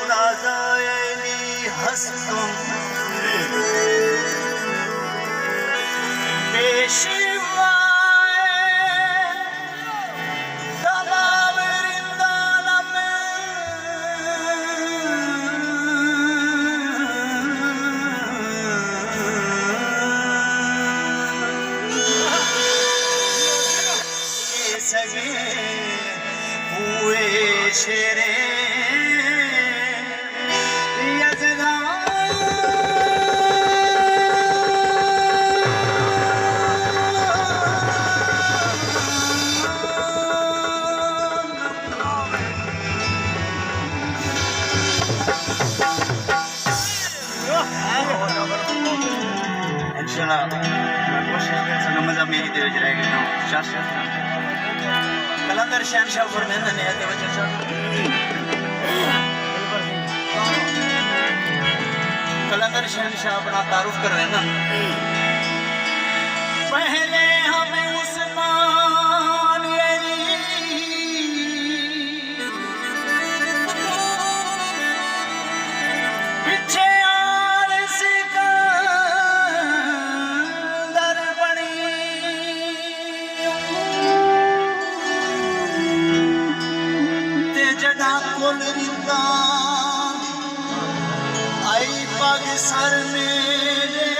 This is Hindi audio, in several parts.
राजायली हस्तम पेशवाए तमाम वृंदावन के सगे हुए शेरे कलंदर शहनशाह फरमाते ने कलंदर शहनशाह अपना तारुफ कर रहे हैं ना। पहले हमें उस्मान अली पीछे आई पग सर मेरे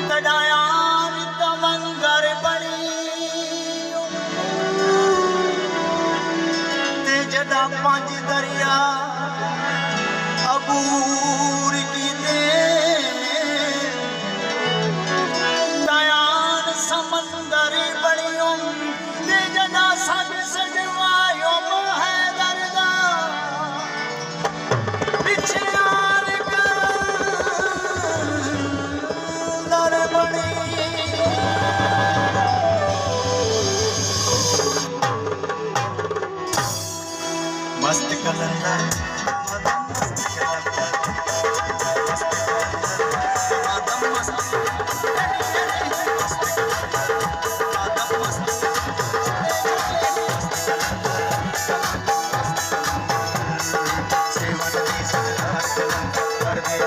तड़ाया तमंगर बड़ी ते जदा पंज दरिया अबूर की दे दयान समंदर बड़ियों ते जदा सग सजवायो है दरदा पीछे आर कर बड़ी मस्त कलंदर सेवन दी सरदार कलंदर कर दे